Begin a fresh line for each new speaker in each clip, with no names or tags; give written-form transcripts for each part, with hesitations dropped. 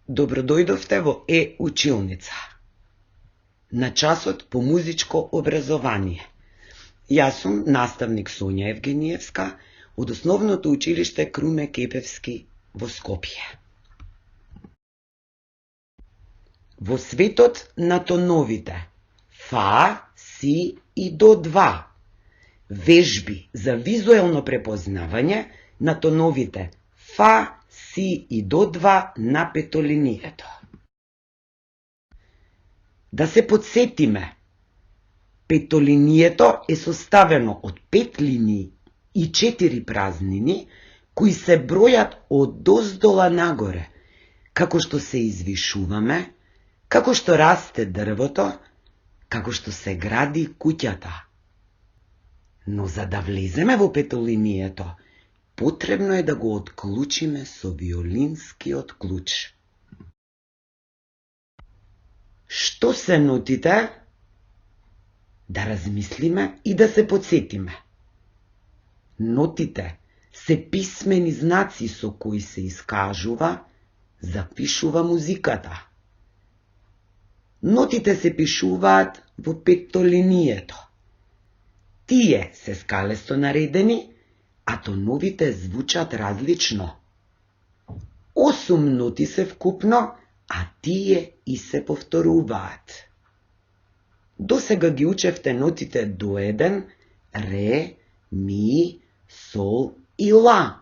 Добродојдовте во Училница, на часот по музичко образование. Јас сум наставник Сонја Евгениевска од Основното училиште Круме Кепевски во Скопје. Во светот на тоновите фа, си и до два, вежби за визуелно препознавање на тоновите фа, си и до два на петолинието. Да се подсетиме, петолинието е составено од 5 линии и 4 празнини, кои се бројат од доздола нагоре, како што се извишуваме, како што расте дрвото, како што се гради куќата. Но за да влеземе во петолинието, потребно е да го отклучиме со виолинскиот клуч. Што се нотите? Да размислиме и да се подсетиме. Нотите се писмени знаци со кои се искажува, запишува музиката. Нотите се пишуваат во петолинието. Тие се скалесто наредени, а тоновите звучат различно. 8 ноти се вкупно, а тие и се повторуваат. Досега ги учевте нотите до 1, ре, ми, сол и ла.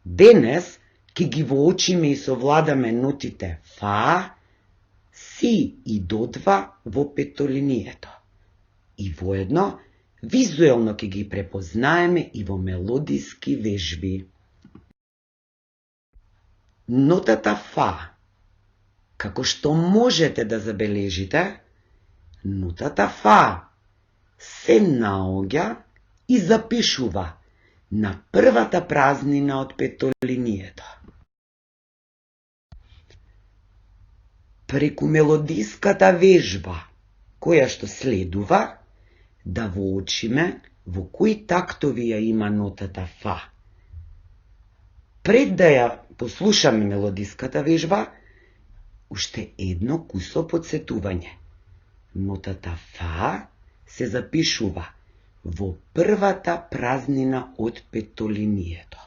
Денес ќе ги воочиме и совладаме нотите фа, си и до 2 во петолинието. И воедно визуелно ќе ги препознаеме и во мелодиски вежби. Нотата фа, како што можете да забележите, нотата фа се наоѓа и запишува на првата празнина од петолинието. Преку мелодиската вежба, која што следува, да воочиме во кои тактови ја има нотата фа. Пред да ја послушаме мелодиската вежба, уште едно кусо подсетување. Нотата фа се запишува во првата празнина од петолинието.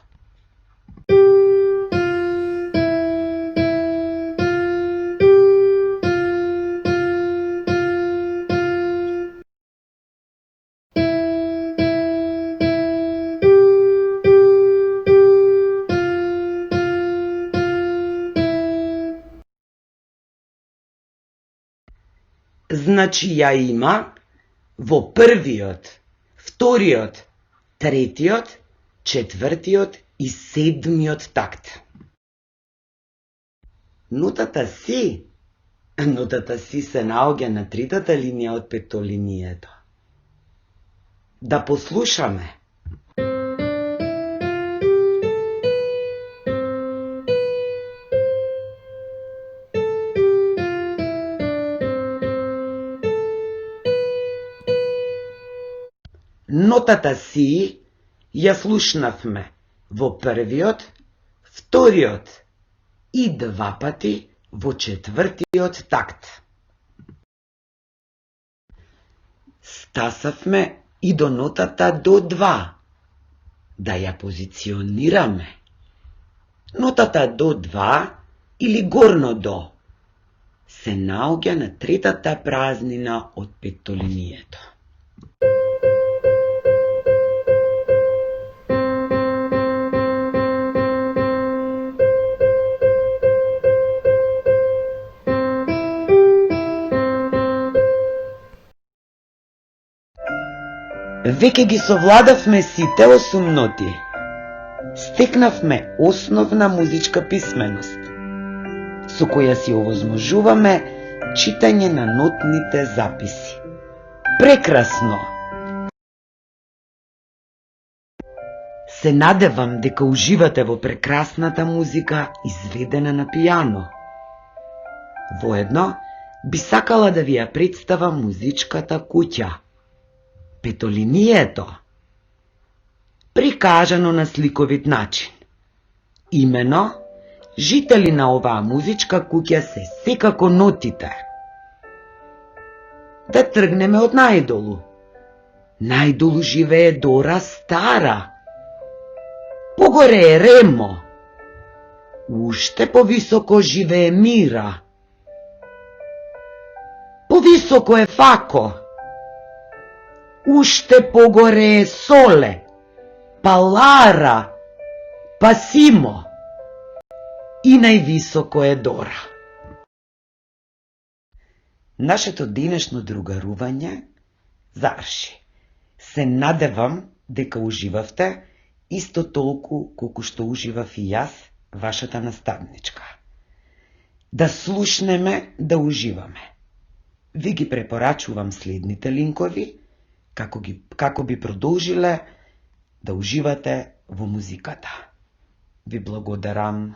Значи ја има во првиот, вториот, третиот, четвртиот и седмиот такт. Нотата си се наоѓа на третата линија од петолинието. Да послушаме. Нотата си ја слушнавме во првиот, вториот и 2 пати во четвртиот такт. Стасавме и до нотата до 2, да ја позиционираме. Нотата до 2 или горно до се наоѓа на третата празнина од петолинието. Веќе ги совладавме сите 8 ноти. Стекнавме основна музичка писменост, со која си овозможуваме читање на нотните записи. Прекрасно! Се надевам дека уживате во прекрасната музика изведена на пијано. Воедно би сакала да ви ја представам музичката куќа, петолинието, прикажано на сликовит начин. Имено Жители на оваа музичка куќа се секако нотите. Да тргнеме од најдолу. Најдолу живее Дора Стара. Погоре е Ремо. Уште повисоко живее Мира. Повисоко е Фако. Уште погоре е Соле, па Лара, па Симо и највисоко е Дора. Нашето денешно другарување заврши. Се надевам дека уживавте исто толку колку што уживав и јас, вашата наставничка. Да слушнеме, да уживаме. Ви ги препорачувам следните линкови, како би продолжиле да уживате во музиката. Ви благодарам.